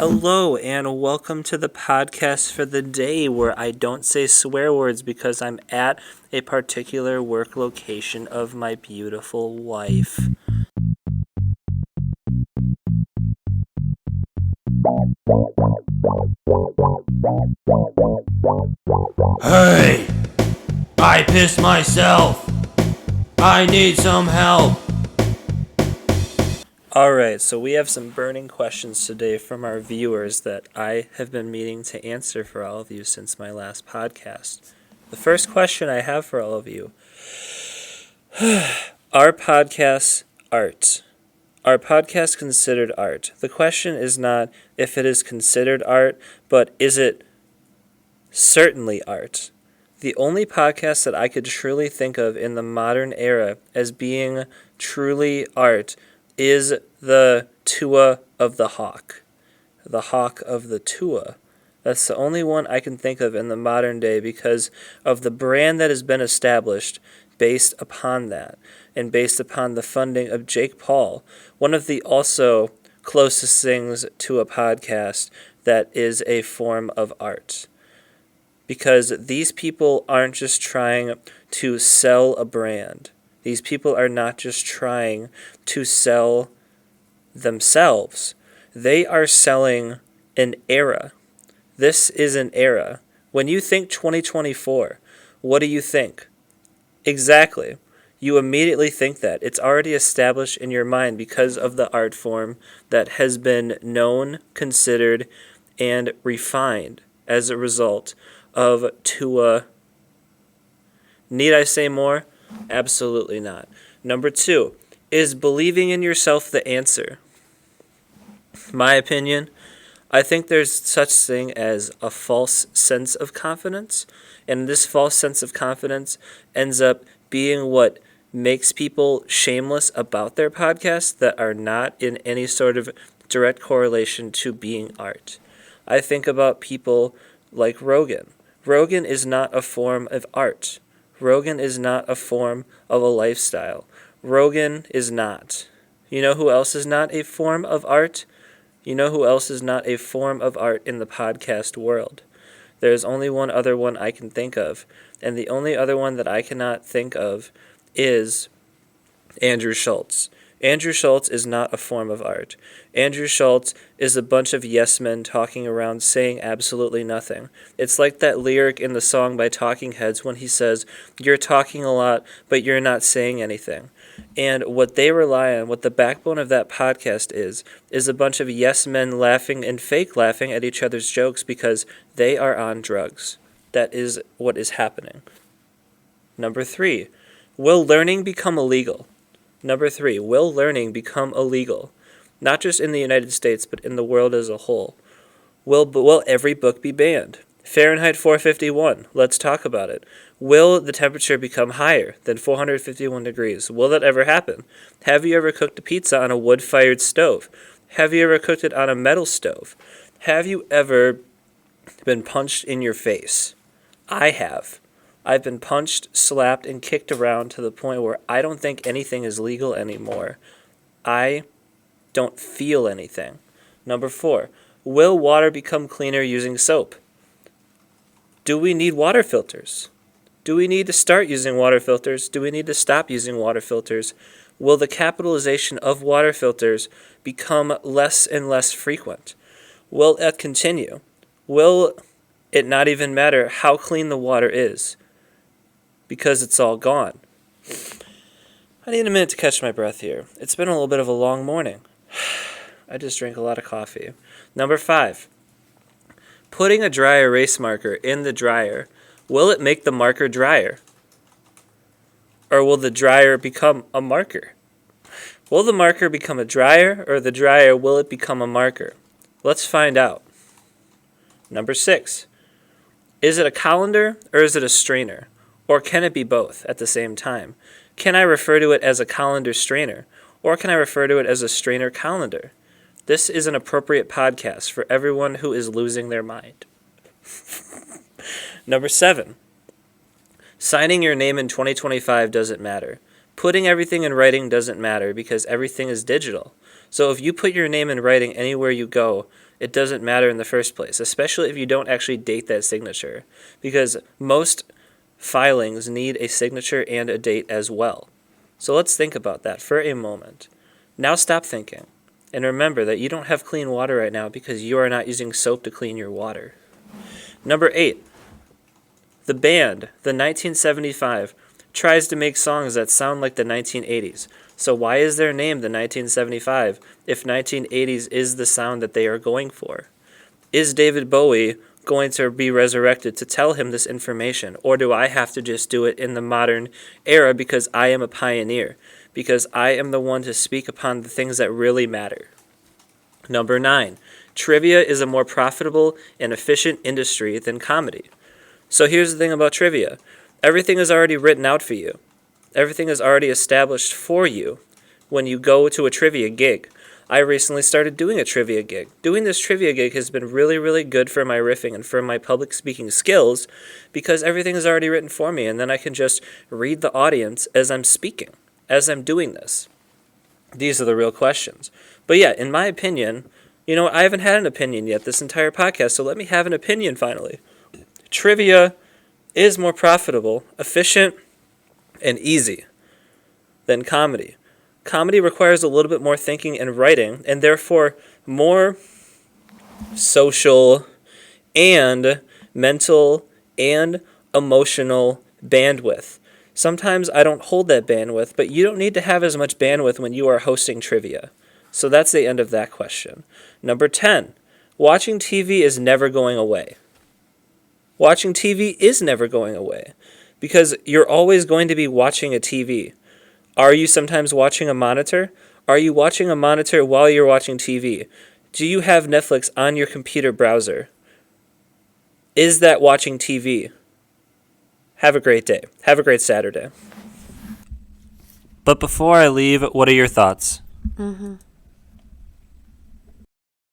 Hello, and welcome to the podcast for the day where I don't say swear words because I'm at a particular work location of my beautiful wife. Hey! I pissed myself! I need some help! Alright, so we have some burning questions today from our viewers that I have been meaning to answer for all of you since my last podcast. The first question I have for all of you: Are podcasts art? Are podcasts considered art? The question is not if it is considered art, but is it certainly art? The only podcast that I could truly think of in the modern era as being truly art is the Tua of the Hawk. The Hawk of the Tua. That's the only one I can think of in the modern day because of the brand that has been established based upon that and based upon the funding of Jake Paul, one of the also closest things to a podcast that is a form of art. Because these people aren't just trying to sell a brand. These people are not just trying to sell themselves. They are selling an era. This is an era. When you think 2024, what do you think? Exactly. You immediately think that. It's already established in your mind because of the art form that has been known, considered, and refined as a result of Tua. Need I say more? Absolutely not. Number 2, is believing in yourself the answer? My opinion, I think there's such thing as a false sense of confidence, and this false sense of confidence ends up being what makes people shameless about their podcasts that are not in any sort of direct correlation to being art. I think about people like Rogan. Rogan is not a form of art. Rogan is not a form of a lifestyle. Rogan is not. You know who else is not a form of art? You know who else is not a form of art in the podcast world? There's only one other one I can think of, and the only other one that I cannot think of is Andrew Schultz. Andrew Schultz is not a form of art. Andrew Schultz is a bunch of yes men talking around saying absolutely nothing. It's like that lyric in the song by Talking Heads when he says, "You're talking a lot, but you're not saying anything." And what they rely on, what the backbone of that podcast is a bunch of yes men laughing and fake laughing at each other's jokes because they are on drugs. That is what is happening. Number 3, will learning become illegal? Number 3, will learning become illegal? Not just in the United States, but in the world as a whole. Will every book be banned? Fahrenheit 451, let's talk about it. Will the temperature become higher than 451 degrees? Will that ever happen? Have you ever cooked a pizza on a wood-fired stove? Have you ever cooked it on a metal stove? Have you ever been punched in your face? I have. I've been punched, slapped, and kicked around to the point where I don't think anything is legal anymore. I don't feel anything. Number 4, will water become cleaner using soap? Do we need water filters? Do we need to start using water filters? Do we need to stop using water filters? Will the capitalization of water filters become less and less frequent? Will it continue? Will it not even matter how clean the water is? Because it's all gone. I need a minute to catch my breath here. It's been a little bit of a long morning. I just drank a lot of coffee. Number 5, putting a dry erase marker in the dryer. Will it make the marker drier? Or will the dryer become a marker? Will the marker become a dryer, or the dryer, will it become a marker? Let's find out. Number 6, is it a colander or is it a strainer? Or can it be both at the same time? Can I refer to it as a colander strainer? Or can I refer to it as a strainer colander? This is an appropriate podcast for everyone who is losing their mind. Number 7, signing your name in 2025 doesn't matter. Putting everything in writing doesn't matter because everything is digital. So if you put your name in writing anywhere you go, it doesn't matter in the first place, especially if you don't actually date that signature, because most filings need a signature and a date as well. So let's think about that for a moment. Now stop thinking, and remember that you don't have clean water right now because you are not using soap to clean your water. Number 8, the band, the 1975, tries to make songs that sound like the 1980s. So why is their name the 1975 if 1980s is the sound that they are going for? Is David Bowie going to be resurrected to tell him this information? Or do I have to just do it in the modern era because I am a pioneer? Because I am the one to speak upon the things that really matter. Number 9, trivia is a more profitable and efficient industry than comedy. So here's the thing about trivia. Everything is already written out for you. Everything is already established for you when you go to a trivia gig. I recently started doing a trivia gig. Doing this trivia gig has been really, really good for my riffing and for my public speaking skills because everything is already written for me, and then I can just read the audience as I'm speaking, as I'm doing this. These are the real questions. But yeah, in my opinion, I haven't had an opinion yet this entire podcast, so let me have an opinion finally. Trivia is more profitable, efficient, and easy than comedy. Comedy requires a little bit more thinking and writing, and therefore more social and mental and emotional bandwidth. Sometimes I don't hold that bandwidth, but you don't need to have as much bandwidth when you are hosting trivia. So that's the end of that question. Number 10, watching TV is never going away. Watching TV is never going away because you're always going to be watching a TV. Are you sometimes watching a monitor? Are you watching a monitor while you're watching TV? Do you have Netflix on your computer browser? Is that watching TV? Have a great day. Have a great Saturday. But before I leave, what are your thoughts?